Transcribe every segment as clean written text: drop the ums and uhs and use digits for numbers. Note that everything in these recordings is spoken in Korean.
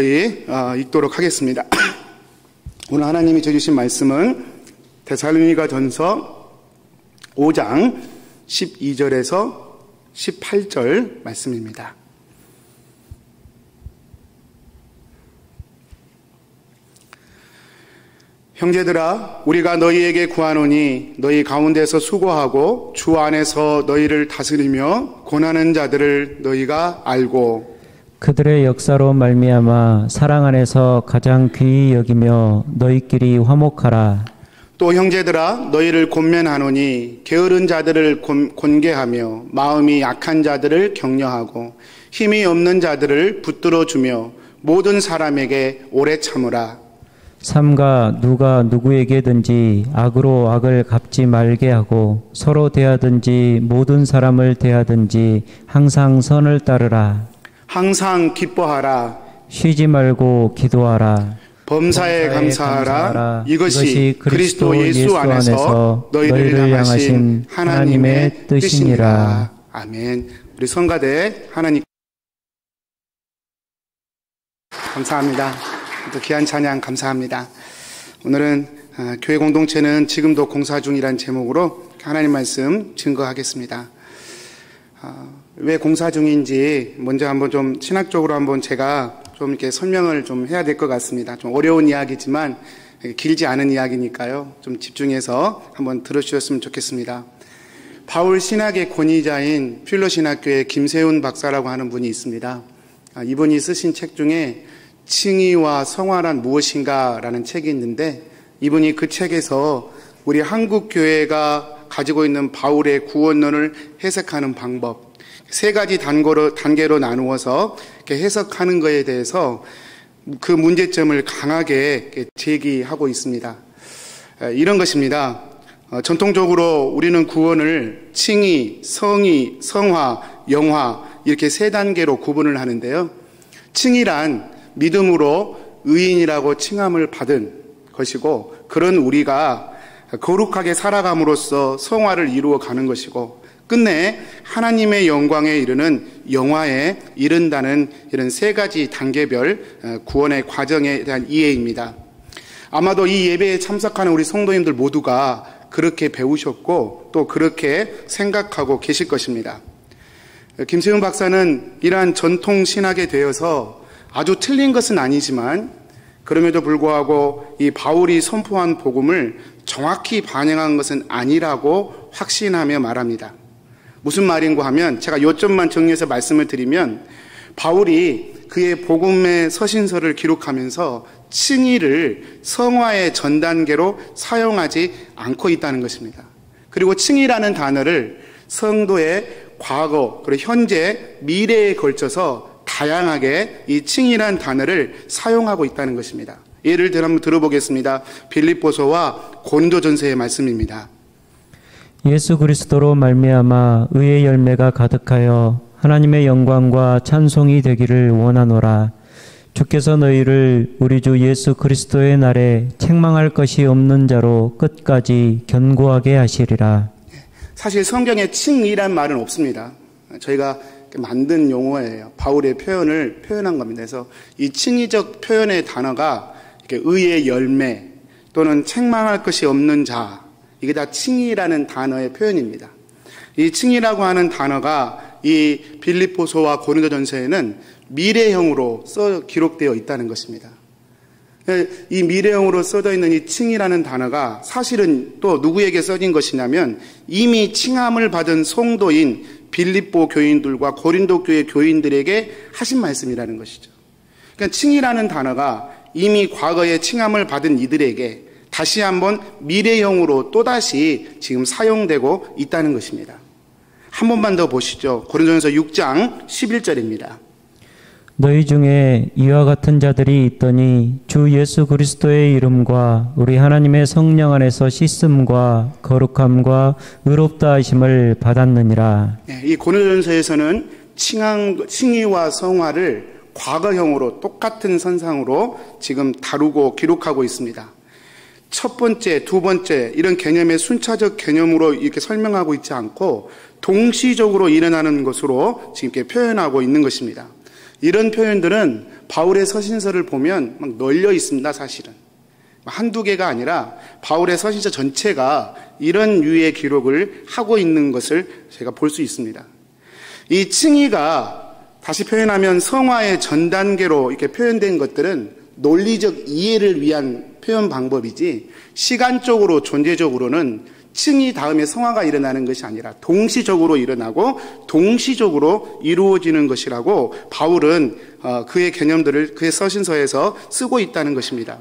저희 읽도록 하겠습니다. 오늘 하나님이 주신 말씀은 데살로니가전서 5장 12절에서 18절 말씀입니다. 형제들아, 우리가 너희에게 구하노니 너희 가운데서 수고하고 주 안에서 너희를 다스리며 권하는 자들을 너희가 알고 그들의 역사로 말미암아 사랑 안에서 가장 귀히 여기며 너희끼리 화목하라. 또 형제들아, 너희를 권면하노니 게으른 자들을 권계하며 마음이 약한 자들을 격려하고 힘이 없는 자들을 붙들어 주며 모든 사람에게 오래 참으라. 삼가 누가 누구에게든지 악으로 악을 갚지 말게 하고 서로 대하든지 모든 사람을 대하든지 항상 선을 따르라. 항상 기뻐하라. 쉬지 말고 기도하라. 범사에 감사하라. 이것이 그리스도 예수 안에서 너희를 향하신 하나님의 뜻이니라. 아멘. 우리 성가대 하나님 감사합니다. 또 귀한 찬양 감사합니다. 오늘은 교회 공동체는 지금도 공사 중이란 제목으로 하나님 말씀 증거하겠습니다. 왜 공사 중인지 먼저 한번 좀 신학적으로 한번 제가 좀 이렇게 설명을 좀 해야 될 것 같습니다. 좀 어려운 이야기지만 길지 않은 이야기니까요. 좀 집중해서 한번 들어주셨으면 좋겠습니다. 바울 신학의 권위자인 필로신학교의 김세훈 박사라고 하는 분이 있습니다. 이분이 쓰신 책 중에 칭의와 성화란 무엇인가 라는 책이 있는데 이분이 그 책에서 우리 한국 교회가 가지고 있는 바울의 구원론을 해석하는 방법 세 가지 단계로 나누어서 이렇게 해석하는 것에 대해서 그 문제점을 강하게 제기하고 있습니다. 이런 것입니다. 전통적으로 우리는 구원을 칭의, 성의, 성화, 영화 이렇게 세 단계로 구분을 하는데요. 칭의란 믿음으로 의인이라고 칭함을 받은 것이고 그런 우리가 거룩하게 살아감으로써 성화를 이루어 가는 것이고 끝내 하나님의 영광에 이르는 영화에 이른다는 이런 세 가지 단계별 구원의 과정에 대한 이해입니다. 아마도 이 예배에 참석하는 우리 성도님들 모두가 그렇게 배우셨고 또 그렇게 생각하고 계실 것입니다. 김세훈 박사는 이러한 전통 신학에 대해서 아주 틀린 것은 아니지만 그럼에도 불구하고 이 바울이 선포한 복음을 정확히 반영한 것은 아니라고 확신하며 말합니다. 무슨 말인가 하면 제가 요점만 정리해서 말씀을 드리면 바울이 그의 복음의 서신서를 기록하면서 칭의를 성화의 전 단계로 사용하지 않고 있다는 것입니다. 그리고 칭의라는 단어를 성도의 과거, 그리고 현재, 미래에 걸쳐서 다양하게 이 칭의란 단어를 사용하고 있다는 것입니다. 예를 들어 한번 들어보겠습니다. 빌립보서와 고린도전서의 말씀입니다. 예수 그리스도로 말미암아 의의 열매가 가득하여 하나님의 영광과 찬송이 되기를 원하노라. 주께서 너희를 우리 주 예수 그리스도의 날에 책망할 것이 없는 자로 끝까지 견고하게 하시리라. 사실 성경에 칭의란 말은 없습니다. 저희가 만든 용어예요. 바울의 표현을 표현한 겁니다. 그래서 이 칭의적 표현의 단어가 이렇게 의의 열매 또는 책망할 것이 없는 자, 이게 다 칭의라는 단어의 표현입니다. 이 칭의라고 하는 단어가 이 빌립보서와 고린도전서에는 미래형으로 기록되어 있다는 것입니다. 이 미래형으로 써져 있는 이 칭의라는 단어가 사실은 또 누구에게 써진 것이냐면 이미 칭함을 받은 성도인 빌립보 교인들과 고린도 교회 교인들에게 하신 말씀이라는 것이죠. 그러니까 칭의라는 단어가 이미 과거에 칭함을 받은 이들에게 다시 한번 미래형으로 또다시 지금 사용되고 있다는 것입니다. 한 번만 더 보시죠. 고린도전서 6장 11절입니다. 너희 중에 이와 같은 자들이 있더니 주 예수 그리스도의 이름과 우리 하나님의 성령 안에서 씻음과 거룩함과 의롭다 하심을 받았느니라. 이 고린도전서에서는 칭의와 성화를 과거형으로 똑같은 선상으로 지금 다루고 기록하고 있습니다. 첫 번째, 두 번째 이런 개념의 순차적 개념으로 이렇게 설명하고 있지 않고 동시적으로 일어나는 것으로 지금 이렇게 표현하고 있는 것입니다. 이런 표현들은 바울의 서신서를 보면 막 널려 있습니다, 사실은. 한두 개가 아니라 바울의 서신서 전체가 이런 유의 기록을 하고 있는 것을 제가 볼 수 있습니다. 이 칭의가 다시 표현하면 성화의 전 단계로 이렇게 표현된 것들은 논리적 이해를 위한 표현 방법이지 시간적으로 존재적으로는 칭의 다음에 성화가 일어나는 것이 아니라 동시적으로 일어나고 동시적으로 이루어지는 것이라고 바울은 그의 개념들을 그의 서신서에서 쓰고 있다는 것입니다.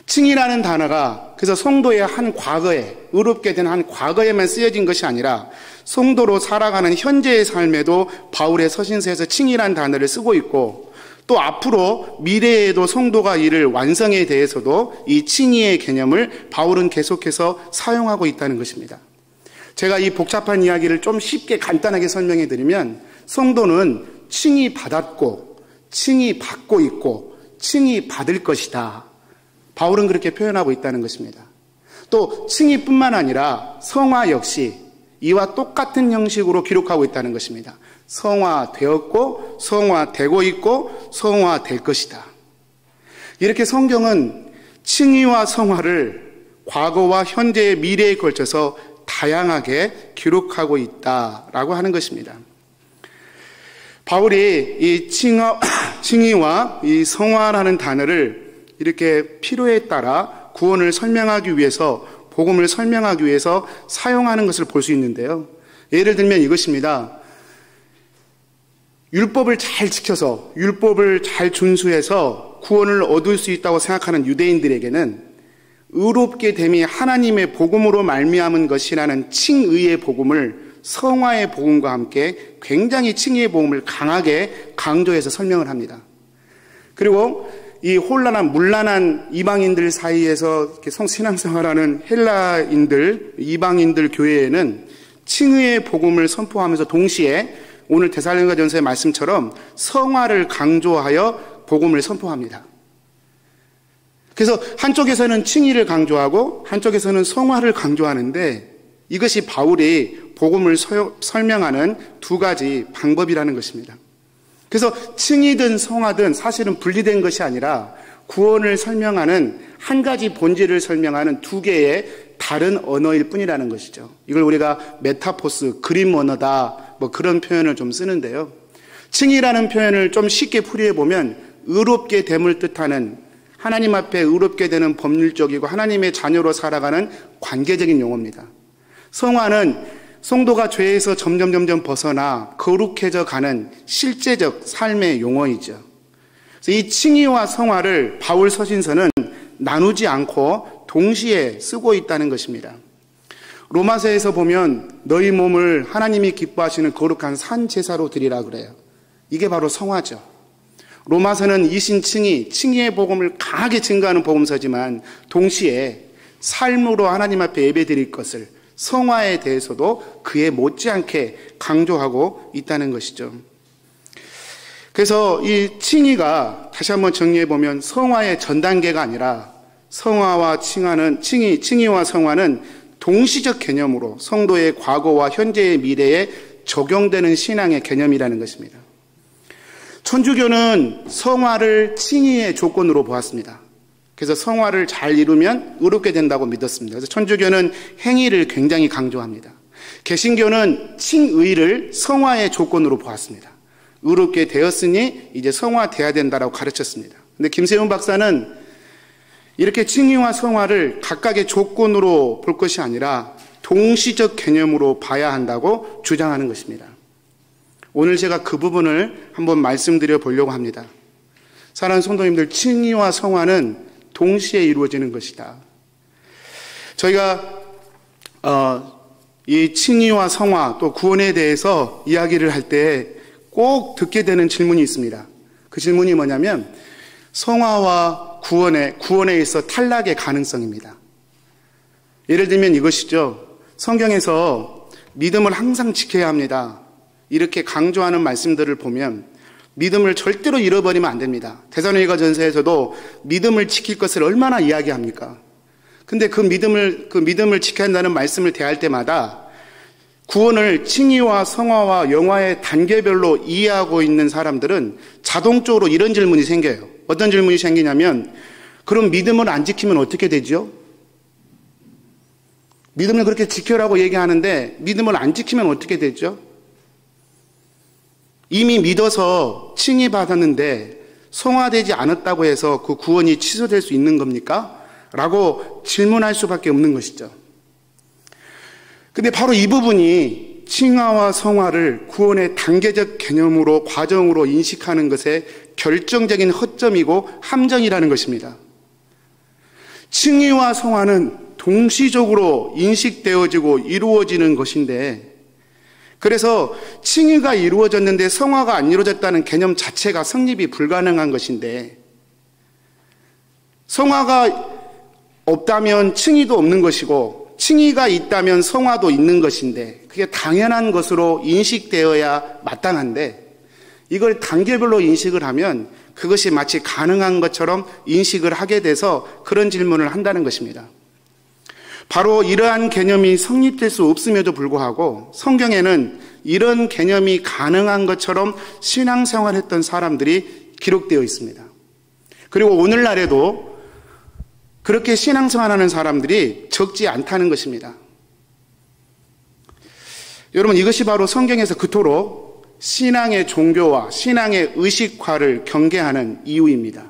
칭의라는 단어가 그래서 성도의 한 과거에, 의롭게 된 한 과거에만 쓰여진 것이 아니라 성도로 살아가는 현재의 삶에도 바울의 서신서에서 칭의라는 단어를 쓰고 있고, 또 앞으로 미래에도 성도가 이를 완성에 대해서도 이 칭의의 개념을 바울은 계속해서 사용하고 있다는 것입니다. 제가 이 복잡한 이야기를 좀 쉽게 간단하게 설명해 드리면, 성도는 칭의 받았고 칭의 받고 있고 칭의 받을 것이다. 바울은 그렇게 표현하고 있다는 것입니다. 또 칭의뿐만 아니라 성화 역시 이와 똑같은 형식으로 기록하고 있다는 것입니다. 성화되었고 성화되고 있고 성화될 것이다. 이렇게 성경은 칭의와 성화를 과거와 현재의 미래에 걸쳐서 다양하게 기록하고 있다라고 하는 것입니다. 바울이 이 칭의와 이 성화라는 단어를 이렇게 필요에 따라 구원을 설명하기 위해서, 복음을 설명하기 위해서 사용하는 것을 볼 수 있는데요. 예를 들면 이것입니다. 율법을 잘 지켜서, 율법을 잘 준수해서 구원을 얻을 수 있다고 생각하는 유대인들에게는 의롭게 됨이 하나님의 복음으로 말미암은 것이라는 칭의의 복음을 성화의 복음과 함께 굉장히 칭의의 복음을 강하게 강조해서 설명을 합니다. 그리고 이 혼란한 문란한 이방인들 사이에서 신앙생활하는 헬라인들, 이방인들 교회에는 칭의의 복음을 선포하면서 동시에 오늘 데살로니가전서의 말씀처럼 성화를 강조하여 복음을 선포합니다. 그래서 한쪽에서는 칭의를 강조하고 한쪽에서는 성화를 강조하는데, 이것이 바울이 복음을 설명하는 두 가지 방법이라는 것입니다. 그래서 칭의든 성화든 사실은 분리된 것이 아니라 구원을 설명하는 한 가지 본질을 설명하는 두 개의 다른 언어일 뿐이라는 것이죠. 이걸 우리가 메타포스, 그림 언어다, 그런 표현을 좀 쓰는데요. 칭의라는 표현을 좀 쉽게 풀이해보면 의롭게 됨을 뜻하는, 하나님 앞에 의롭게 되는 법률적이고 하나님의 자녀로 살아가는 관계적인 용어입니다. 성화는 성도가 죄에서 점점 벗어나 거룩해져 가는 실제적 삶의 용어이죠. 그래서 이 칭의와 성화를 바울 서신서는 나누지 않고 동시에 쓰고 있다는 것입니다. 로마서에서 보면 너희 몸을 하나님이 기뻐하시는 거룩한 산 제사로 드리라 그래요. 이게 바로 성화죠. 로마서는 이신칭의, 칭의의 복음을 강하게 증거하는 복음서지만 동시에 삶으로 하나님 앞에 예배드릴 것을, 성화에 대해서도 그에 못지않게 강조하고 있다는 것이죠. 그래서 이 칭의가 다시 한번 정리해보면 성화의 전 단계가 아니라 성화와 칭의와 성화는 동시적 개념으로 성도의 과거와 현재의 미래에 적용되는 신앙의 개념이라는 것입니다. 천주교는 성화를 칭의의 조건으로 보았습니다. 그래서 성화를 잘 이루면 의롭게 된다고 믿었습니다. 그래서 천주교는 행위를 굉장히 강조합니다. 개신교는 칭의를 성화의 조건으로 보았습니다. 의롭게 되었으니 이제 성화돼야 된다라고 가르쳤습니다. 근데 김세훈 박사는 이렇게 칭의와 성화를 각각의 조건으로 볼 것이 아니라 동시적 개념으로 봐야 한다고 주장하는 것입니다. 오늘 제가 그 부분을 한번 말씀드려 보려고 합니다. 사랑하는 성도님들, 칭의와 성화는 동시에 이루어지는 것이다. 저희가 이 칭의와 성화 또 구원에 대해서 이야기를 할 때 꼭 듣게 되는 질문이 있습니다. 그 질문이 뭐냐면 성화와 구원에 있어 탈락의 가능성입니다. 예를 들면 이것이죠. 성경에서 믿음을 항상 지켜야 합니다. 이렇게 강조하는 말씀들을 보면 믿음을 절대로 잃어버리면 안 됩니다. 데살로니가전서에서도 믿음을 지킬 것을 얼마나 이야기합니까? 근데 그 믿음을 지켜야 한다는 말씀을 대할 때마다 구원을 칭의와 성화와 영화의 단계별로 이해하고 있는 사람들은 자동적으로 이런 질문이 생겨요. 어떤 질문이 생기냐면, 그럼 믿음을 안 지키면 어떻게 되죠? 믿음을 그렇게 지켜라고 얘기하는데 믿음을 안 지키면 어떻게 되죠? 이미 믿어서 칭의받았는데 성화되지 않았다고 해서 그 구원이 취소될 수 있는 겁니까? 라고 질문할 수밖에 없는 것이죠. 근데 바로 이 부분이 칭화와 성화를 구원의 단계적 개념으로 과정으로 인식하는 것의 결정적인 허점이고 함정이라는 것입니다. 칭의와 성화는 동시적으로 인식되어지고 이루어지는 것인데, 그래서 칭의가 이루어졌는데 성화가 안 이루어졌다는 개념 자체가 성립이 불가능한 것인데, 성화가 없다면 칭의도 없는 것이고 칭의가 있다면 성화도 있는 것인데, 그게 당연한 것으로 인식되어야 마땅한데, 이걸 단계별로 인식을 하면 그것이 마치 가능한 것처럼 인식을 하게 돼서 그런 질문을 한다는 것입니다. 바로 이러한 개념이 성립될 수 없음에도 불구하고 성경에는 이런 개념이 가능한 것처럼 신앙생활했던 사람들이 기록되어 있습니다. 그리고 오늘날에도 그렇게 신앙생활하는 사람들이 적지 않다는 것입니다. 여러분, 이것이 바로 성경에서 그토록 신앙의 종교와 신앙의 의식화를 경계하는 이유입니다.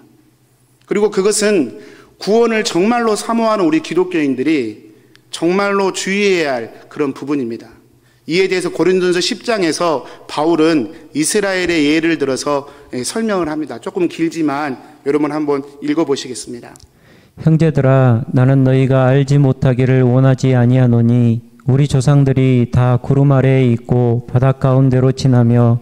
그리고 그것은 구원을 정말로 사모하는 우리 기독교인들이 정말로 주의해야 할 그런 부분입니다. 이에 대해서 고린도전서 10장에서 바울은 이스라엘의 예를 들어서 설명을 합니다. 조금 길지만 여러분 한번 읽어보시겠습니다. 형제들아, 나는 너희가 알지 못하기를 원하지 아니하노니 우리 조상들이 다 구름 아래에 있고 바다 가운데로 지나며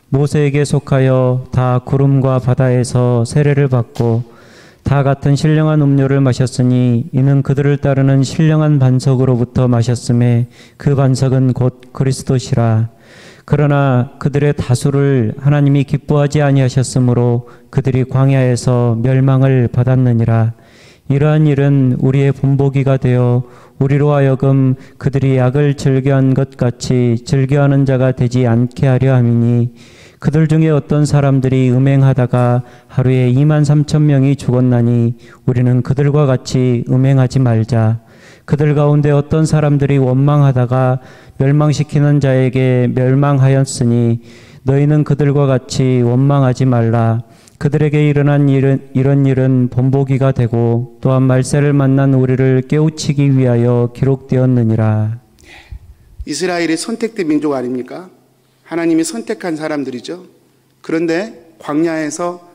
모세에게 속하여 다 구름과 바다에서 세례를 받고 다 같은 신령한 음료를 마셨으니 이는 그들을 따르는 신령한 반석으로부터 마셨음에 그 반석은 곧 그리스도시라. 그러나 그들의 다수를 하나님이 기뻐하지 아니하셨으므로 그들이 광야에서 멸망을 받았느니라. 이러한 일은 우리의 본보기가 되어 우리로 하여금 그들이 약을 즐겨한 것 같이 즐겨하는 자가 되지 않게 하려 함이니, 그들 중에 어떤 사람들이 음행하다가 하루에 23,000명이 죽었나니 우리는 그들과 같이 음행하지 말자. 그들 가운데 어떤 사람들이 원망하다가 멸망시키는 자에게 멸망하였으니 너희는 그들과 같이 원망하지 말라. 그들에게 일어난 이런 일은 본보기가 되고 또한 말세를 만난 우리를 깨우치기 위하여 기록되었느니라. 이스라엘이 선택된 민족 아닙니까? 하나님이 선택한 사람들이죠. 그런데 광야에서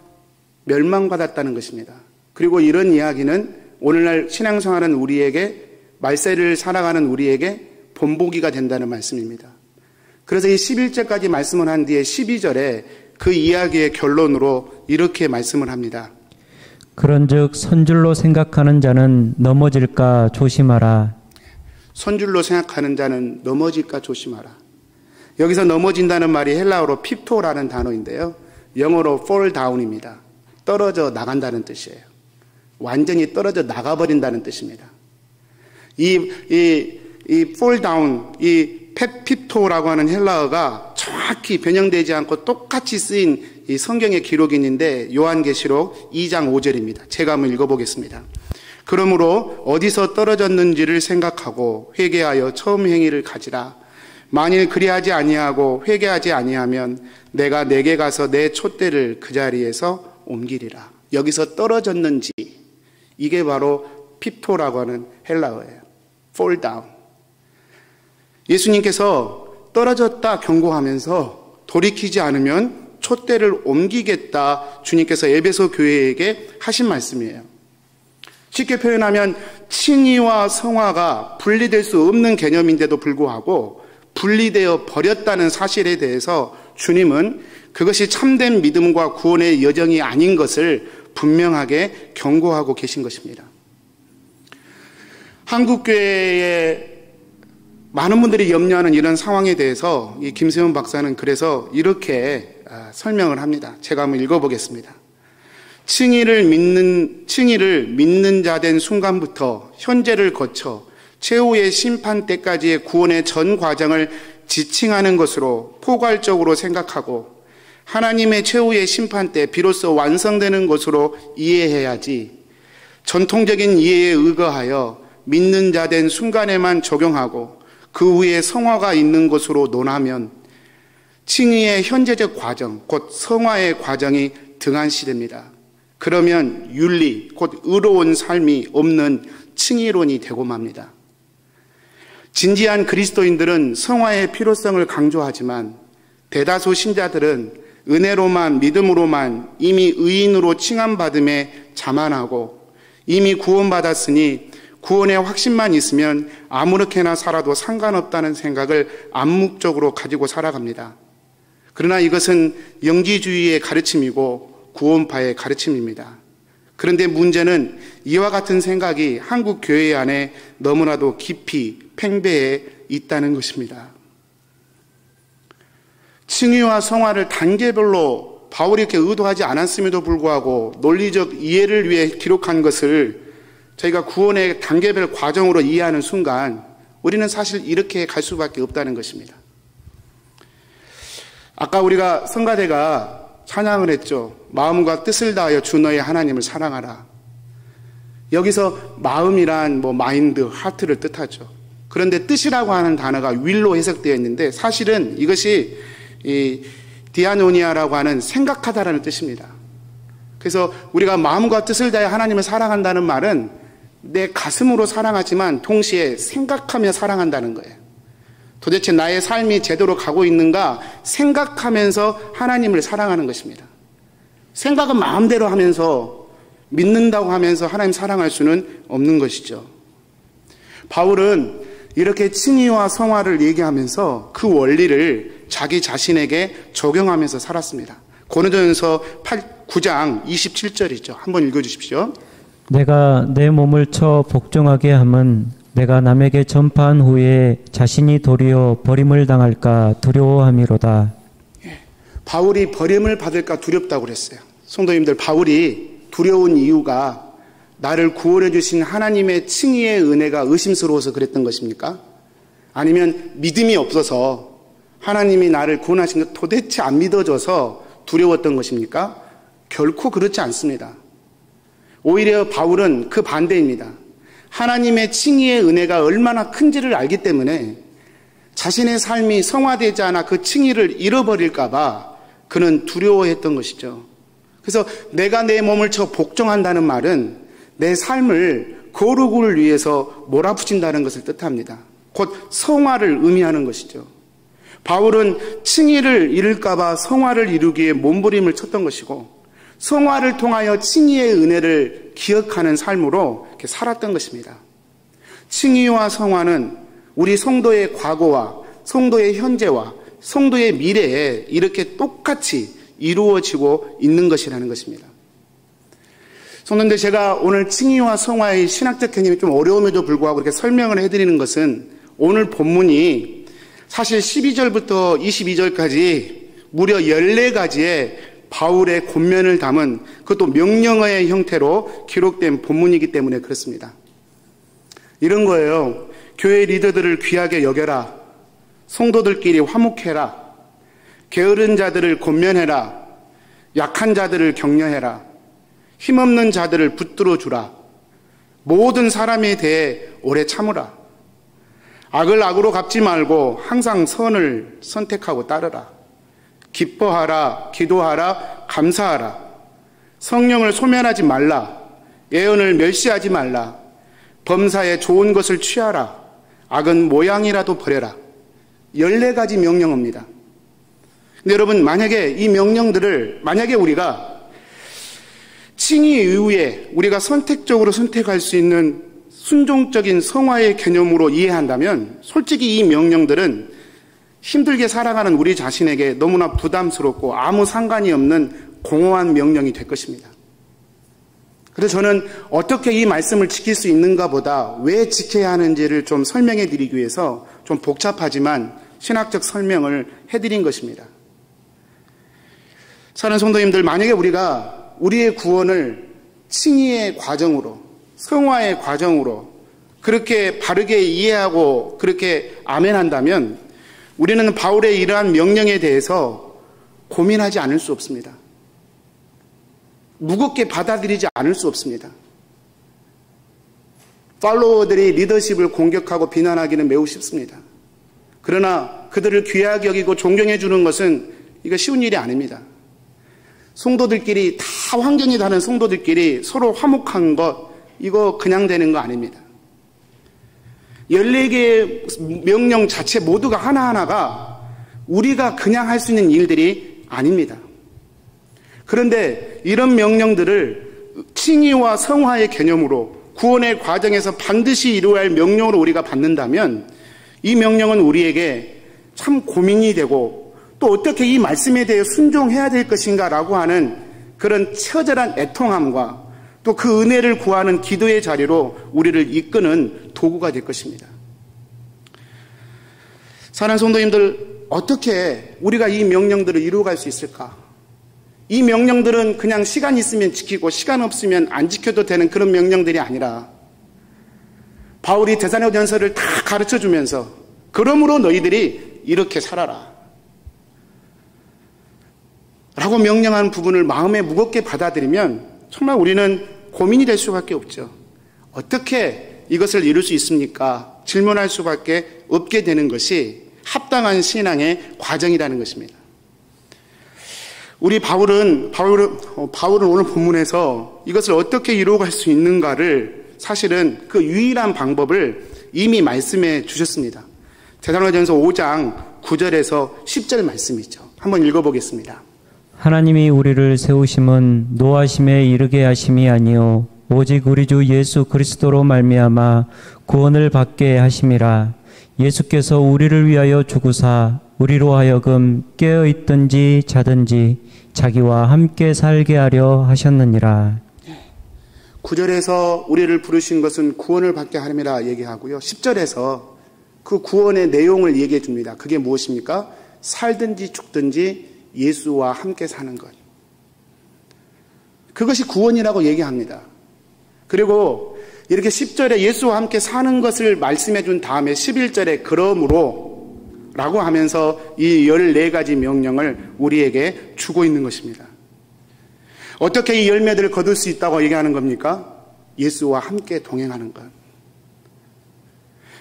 멸망받았다는 것입니다. 그리고 이런 이야기는 오늘날 신앙생활하는 우리에게, 말세를 살아가는 우리에게 본보기가 된다는 말씀입니다. 그래서 이 11절까지 말씀을 한 뒤에 12절에 그 이야기의 결론으로 이렇게 말씀을 합니다. 그런즉 선줄로 생각하는 자는 넘어질까 조심하라. 선줄로 생각하는 자는 넘어질까 조심하라. 여기서 넘어진다는 말이 헬라어로 핍토라는 단어인데요, 영어로 fall down입니다. 떨어져 나간다는 뜻이에요. 완전히 떨어져 나가버린다는 뜻입니다. 이 fall down, 이 핍토라고 하는 헬라어가 정확히 변형되지 않고 똑같이 쓰인 이 성경의 기록이 있는데 요한계시록 2장 5절입니다. 제가 한번 읽어보겠습니다. 그러므로 어디서 떨어졌는지를 생각하고 회개하여 처음 행위를 가지라. 만일 그리하지 아니하고 회개하지 아니하면 내가 내게 가서 내 촛대를 그 자리에서 옮기리라. 여기서 떨어졌는지, 이게 바로 핍토라고 하는 헬라어예요. fall down. 예수님께서 떨어졌다 경고하면서 돌이키지 않으면 촛대를 옮기겠다, 주님께서 에베소 교회에게 하신 말씀이에요. 쉽게 표현하면 칭의와 성화가 분리될 수 없는 개념인데도 불구하고 분리되어 버렸다는 사실에 대해서 주님은 그것이 참된 믿음과 구원의 여정이 아닌 것을 분명하게 경고하고 계신 것입니다. 한국교회의 많은 분들이 염려하는 이런 상황에 대해서 이 김세훈 박사는 그래서 이렇게 설명을 합니다. 제가 한번 읽어보겠습니다. 칭의를 믿는 자 된 순간부터 현재를 거쳐 최후의 심판 때까지의 구원의 전 과정을 지칭하는 것으로 포괄적으로 생각하고 하나님의 최후의 심판 때 비로소 완성되는 것으로 이해해야지 전통적인 이해에 의거하여 믿는 자 된 순간에만 적용하고 그 후에 성화가 있는 것으로 논하면 칭의의 현재적 과정, 곧 성화의 과정이 등한시됩니다. 그러면 윤리, 곧 의로운 삶이 없는 칭의론이 되고 맙니다. 진지한 그리스도인들은 성화의 필요성을 강조하지만 대다수 신자들은 은혜로만 믿음으로만 이미 의인으로 칭함받음에 자만하고 이미 구원받았으니 구원의 확신만 있으면 아무렇게나 살아도 상관없다는 생각을 암묵적으로 가지고 살아갑니다. 그러나 이것은 영지주의의 가르침이고 구원파의 가르침입니다. 그런데 문제는 이와 같은 생각이 한국 교회 안에 너무나도 깊이 팽배해 있다는 것입니다. 칭의와 성화를 단계별로 바울이 이렇게 의도하지 않았음에도 불구하고 논리적 이해를 위해 기록한 것을 저희가 구원의 단계별 과정으로 이해하는 순간 우리는 사실 이렇게 갈 수밖에 없다는 것입니다. 아까 우리가 성가대가 찬양을 했죠. 마음과 뜻을 다하여 주 너의 하나님을 사랑하라. 여기서 마음이란 마인드, 하트를 뜻하죠. 그런데 뜻이라고 하는 단어가 윌로 해석되어 있는데 사실은 이것이 이 디아노니아라고 하는 생각하다라는 뜻입니다. 그래서 우리가 마음과 뜻을 다해 하나님을 사랑한다는 말은 내 가슴으로 사랑하지만 동시에 생각하며 사랑한다는 거예요. 도대체 나의 삶이 제대로 가고 있는가 생각하면서 하나님을 사랑하는 것입니다. 생각은 마음대로 하면서 믿는다고 하면서 하나님 사랑할 수는 없는 것이죠. 바울은 이렇게 칭의와 성화를 얘기하면서 그 원리를 자기 자신에게 적용하면서 살았습니다. 고린도전서 9장 27절이죠. 한번 읽어주십시오. 내가 내 몸을 쳐 복종하게 함은 내가 남에게 전파한 후에 자신이 도리어 버림을 당할까 두려워함이로다. 바울이 버림을 받을까 두렵다고 그랬어요. 성도님들, 바울이 두려운 이유가 나를 구원해 주신 하나님의 칭의의 은혜가 의심스러워서 그랬던 것입니까? 아니면 믿음이 없어서 하나님이 나를 구원하신 것 도대체 안 믿어져서 두려웠던 것입니까? 결코 그렇지 않습니다. 오히려 바울은 그 반대입니다. 하나님의 칭의의 은혜가 얼마나 큰지를 알기 때문에 자신의 삶이 성화되지 않아 그 칭의를 잃어버릴까 봐 그는 두려워했던 것이죠. 그래서 내가 내 몸을 쳐 복종한다는 말은 내 삶을 거룩을 위해서 몰아붙인다는 것을 뜻합니다. 곧 성화를 의미하는 것이죠. 바울은 칭의를 잃을까 봐 성화를 이루기에 몸부림을 쳤던 것이고 성화를 통하여 칭의의 은혜를 기억하는 삶으로 이렇게 살았던 것입니다. 칭의와 성화는 우리 성도의 과거와 성도의 현재와 성도의 미래에 이렇게 똑같이 이루어지고 있는 것이라는 것입니다. 성도님들, 제가 오늘 칭의와 성화의 신학적 개념이 좀 어려움에도 불구하고 이렇게 설명을 해드리는 것은 오늘 본문이 사실 12절부터 22절까지 무려 14가지의 바울의 권면을 담은 그것도 명령어의 형태로 기록된 본문이기 때문에 그렇습니다. 이런 거예요. 교회 리더들을 귀하게 여겨라. 성도들끼리 화목해라. 게으른 자들을 권면해라. 약한 자들을 격려해라. 힘없는 자들을 붙들어 주라. 모든 사람에 대해 오래 참으라. 악을 악으로 갚지 말고 항상 선을 선택하고 따르라. 기뻐하라, 기도하라, 감사하라. 성령을 소멸하지 말라. 예언을 멸시하지 말라. 범사에 좋은 것을 취하라. 악은 모양이라도 버려라. 14가지 명령어입니다. 근데 여러분, 만약에 이 명령들을 만약에 우리가 칭의 이후에 우리가 선택적으로 선택할 수 있는 순종적인 성화의 개념으로 이해한다면 솔직히 이 명령들은 힘들게 살아가는 우리 자신에게 너무나 부담스럽고 아무 상관이 없는 공허한 명령이 될 것입니다. 그래서 저는 어떻게 이 말씀을 지킬 수 있는가 보다 왜 지켜야 하는지를 좀 설명해 드리기 위해서 좀 복잡하지만 신학적 설명을 해드린 것입니다. 사랑하는 성도님들, 만약에 우리가 우리의 구원을 칭의의 과정으로, 성화의 과정으로 그렇게 바르게 이해하고 그렇게 아멘한다면 우리는 바울의 이러한 명령에 대해서 고민하지 않을 수 없습니다. 무겁게 받아들이지 않을 수 없습니다. 팔로워들이 리더십을 공격하고 비난하기는 매우 쉽습니다. 그러나 그들을 귀하게 여기고 존경해 주는 것은 이거 쉬운 일이 아닙니다. 성도들끼리 다 환경이 다른 성도들끼리 서로 화목한 것, 이거 그냥 되는 거 아닙니다. 14개의 명령 자체 모두가 하나하나가 우리가 그냥 할 수 있는 일들이 아닙니다. 그런데 이런 명령들을 칭의와 성화의 개념으로 구원의 과정에서 반드시 이루어야 할 명령으로 우리가 받는다면 이 명령은 우리에게 참 고민이 되고 또 어떻게 이 말씀에 대해 순종해야 될 것인가 라고 하는 그런 처절한 애통함과 또 그 은혜를 구하는 기도의 자리로 우리를 이끄는 도구가 될 것입니다. 사랑하는 성도님들, 어떻게 우리가 이 명령들을 이루어갈 수 있을까? 이 명령들은 그냥 시간 있으면 지키고 시간 없으면 안 지켜도 되는 그런 명령들이 아니라 바울이 데살로니가전서를 다 가르쳐주면서 그러므로 너희들이 이렇게 살아라 라고 명령한 부분을 마음에 무겁게 받아들이면 정말 우리는 고민이 될 수밖에 없죠. 어떻게 이것을 이룰 수 있습니까? 질문할 수밖에 없게 되는 것이 합당한 신앙의 과정이라는 것입니다. 우리 바울은 오늘 본문에서 이것을 어떻게 이루어갈 수 있는가를 사실은 그 유일한 방법을 이미 말씀해 주셨습니다. 데살로니가전서 5장 9절에서 10절 말씀이죠. 한번 읽어보겠습니다. 하나님이 우리를 세우심은 노하심에 이르게 하심이 아니요 오직 우리 주 예수 그리스도로 말미암아 구원을 받게 하심이라. 예수께서 우리를 위하여 죽으사 우리로 하여금 깨어 있든지 자든지 자기와 함께 살게 하려 하셨느니라. 9절에서 우리를 부르신 것은 구원을 받게 하림이라 얘기하고요. 10절에서 그 구원의 내용을 얘기해 줍니다. 그게 무엇입니까? 살든지 죽든지 예수와 함께 사는 것. 그것이 구원이라고 얘기합니다. 그리고 이렇게 10절에 예수와 함께 사는 것을 말씀해 준 다음에 11절에 그러므로 라고 하면서 이 14가지 명령을 우리에게 주고 있는 것입니다. 어떻게 이 열매들을 거둘 수 있다고 얘기하는 겁니까? 예수와 함께 동행하는 것.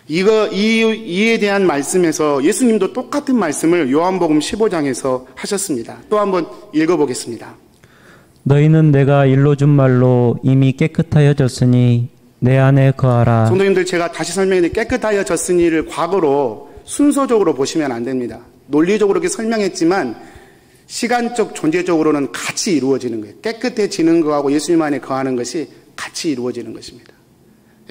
이에 대한 말씀에서 예수님도 똑같은 말씀을 요한복음 15장에서 하셨습니다. 또 한번 읽어보겠습니다. 너희는 내가 일러준 말로 이미 깨끗하여졌으니 내 안에 거하라. 성도님들, 제가 다시 설명했는데 깨끗하여졌으니를 과거로 순서적으로 보시면 안 됩니다. 논리적으로 이렇게 설명했지만 시간적 존재적으로는 같이 이루어지는 거예요. 깨끗해지는 것하고 예수님 안에 거하는 것이 같이 이루어지는 것입니다.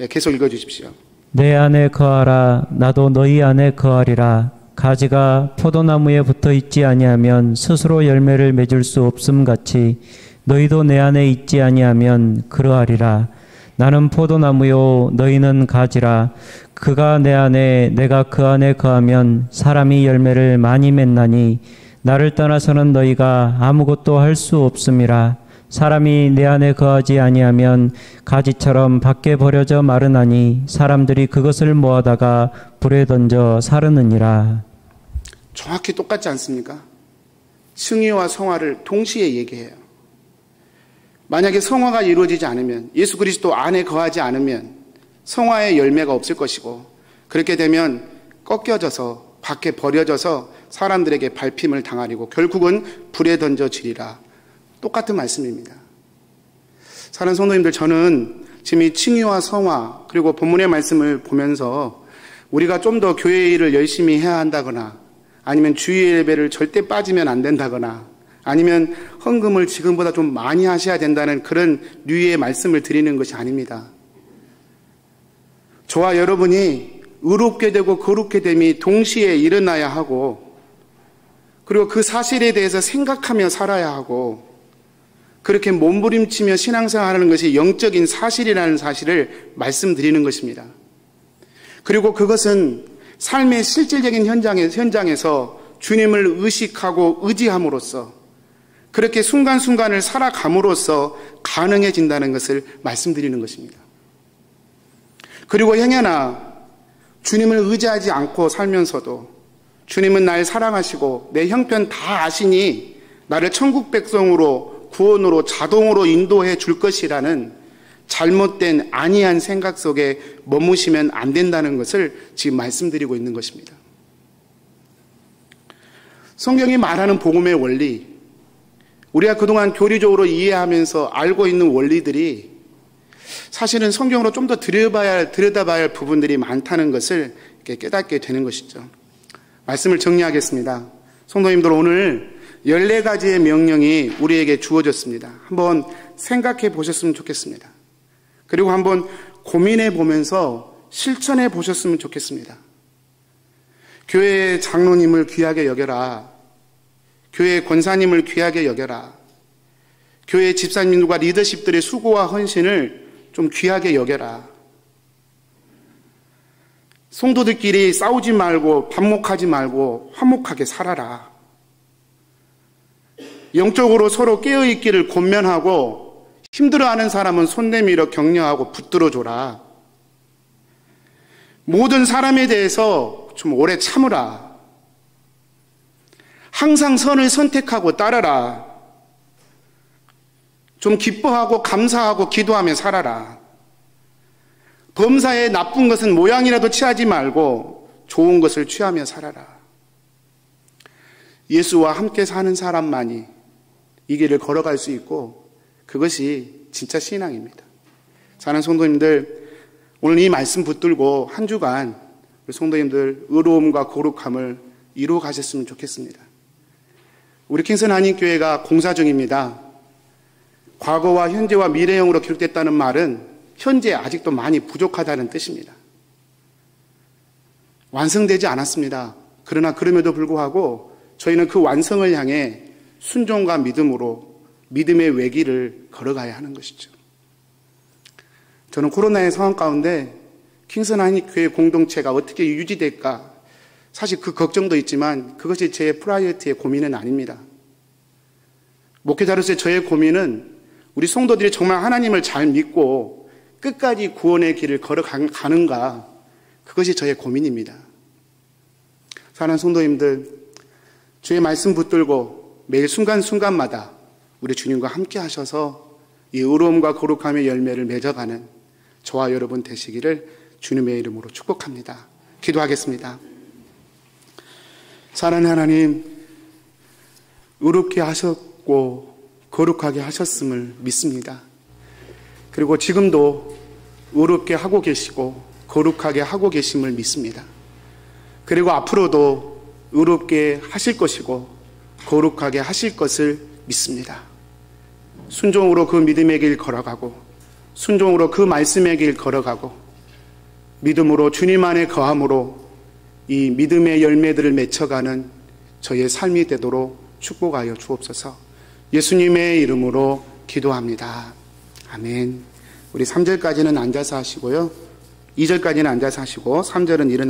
계속 읽어주십시오. 내 안에 거하라. 나도 너희 안에 거하리라. 가지가 포도나무에 붙어 있지 아니하면 스스로 열매를 맺을 수 없음 같이 너희도 내 안에 있지 아니하면 그러하리라. 나는 포도나무요 너희는 가지라. 그가 내 안에 내가 그 안에 거하면 사람이 열매를 많이 맺나니 나를 떠나서는 너희가 아무것도 할 수 없음이라. 사람이 내 안에 거하지 아니하면 가지처럼 밖에 버려져 마르나니 사람들이 그것을 모아다가 불에 던져 사르느니라. 정확히 똑같지 않습니까? 칭의와 성화를 동시에 얘기해요. 만약에 성화가 이루어지지 않으면, 예수 그리스도 안에 거하지 않으면 성화의 열매가 없을 것이고, 그렇게 되면 꺾여져서 밖에 버려져서 사람들에게 밟힘을 당하리고 결국은 불에 던져지리라. 똑같은 말씀입니다. 사랑하는 성도님들, 저는 지금 이 칭의와 성화 그리고 본문의 말씀을 보면서 우리가 좀 더 교회 일을 열심히 해야 한다거나 아니면 주일 예배를 절대 빠지면 안 된다거나 아니면 헌금을 지금보다 좀 많이 하셔야 된다는 그런 류의 말씀을 드리는 것이 아닙니다. 저와 여러분이 의롭게 되고 거룩게 됨이 동시에 일어나야 하고, 그리고 그 사실에 대해서 생각하며 살아야 하고, 그렇게 몸부림치며 신앙생활하는 것이 영적인 사실이라는 사실을 말씀드리는 것입니다. 그리고 그것은 삶의 실질적인 현장에서 주님을 의식하고 의지함으로써 그렇게 순간순간을 살아감으로써 가능해진다는 것을 말씀드리는 것입니다. 그리고 행여나 주님을 의지하지 않고 살면서도 주님은 날 사랑하시고 내 형편 다 아시니 나를 천국 백성으로 구원으로 자동으로 인도해 줄 것이라는 잘못된 안이한 생각 속에 머무시면 안 된다는 것을 지금 말씀드리고 있는 것입니다. 성경이 말하는 복음의 원리, 우리가 그동안 교리적으로 이해하면서 알고 있는 원리들이 사실은 성경으로 좀 더 들여다봐야 할 부분들이 많다는 것을 이렇게 깨닫게 되는 것이죠. 말씀을 정리하겠습니다. 성도님들, 오늘 14가지의 명령이 우리에게 주어졌습니다. 한번 생각해 보셨으면 좋겠습니다. 그리고 한번 고민해 보면서 실천해 보셨으면 좋겠습니다. 교회의 장로님을 귀하게 여겨라. 교회의 권사님을 귀하게 여겨라. 교회 집사님들과 리더십들의 수고와 헌신을 좀 귀하게 여겨라. 성도들끼리 싸우지 말고 반목하지 말고 화목하게 살아라. 영적으로 서로 깨어있기를 권면하고 힘들어하는 사람은 손 내밀어 격려하고 붙들어줘라. 모든 사람에 대해서 좀 오래 참으라. 항상 선을 선택하고 따르라. 좀 기뻐하고 감사하고 기도하며 살아라. 범사에 나쁜 것은 모양이라도 취하지 말고 좋은 것을 취하며 살아라. 예수와 함께 사는 사람만이 이 길을 걸어갈 수 있고 그것이 진짜 신앙입니다. 사랑하는 성도님들, 오늘 이 말씀 붙들고 한 주간 우리 성도님들 의로움과 거룩함을 이루어 가셨으면 좋겠습니다. 우리 킹선 한인교회가 공사 중입니다. 과거와 현재와 미래형으로 기록됐다는 말은 현재 아직도 많이 부족하다는 뜻입니다. 완성되지 않았습니다. 그러나 그럼에도 불구하고 저희는 그 완성을 향해 순종과 믿음으로 믿음의 외길을 걸어가야 하는 것이죠. 저는 코로나의 상황 가운데 킹선 한인교회 공동체가 어떻게 유지될까 사실 그 걱정도 있지만 그것이 제 프라이어티의 고민은 아닙니다. 목회자로서의 저의 고민은 우리 성도들이 정말 하나님을 잘 믿고 끝까지 구원의 길을 걸어가는가, 그것이 저의 고민입니다. 사랑하는 성도님들, 주의 말씀 붙들고 매일 순간순간마다 우리 주님과 함께 하셔서 이 의로움과 거룩함의 열매를 맺어가는 저와 여러분 되시기를 주님의 이름으로 축복합니다. 기도하겠습니다. 사랑하는 하나님, 의롭게 하셨고 거룩하게 하셨음을 믿습니다. 그리고 지금도 의롭게 하고 계시고 거룩하게 하고 계심을 믿습니다. 그리고 앞으로도 의롭게 하실 것이고 거룩하게 하실 것을 믿습니다. 순종으로 그 믿음의 길 걸어가고 순종으로 그 말씀의 길 걸어가고 믿음으로 주님 안에 거함으로 이 믿음의 열매들을 맺혀가는 저의 삶이 되도록 축복하여 주옵소서. 예수님의 이름으로 기도합니다. 아멘. 우리 3절까지는 앉아서 하시고요. 2절까지는 앉아서 하시고 3절은 일어나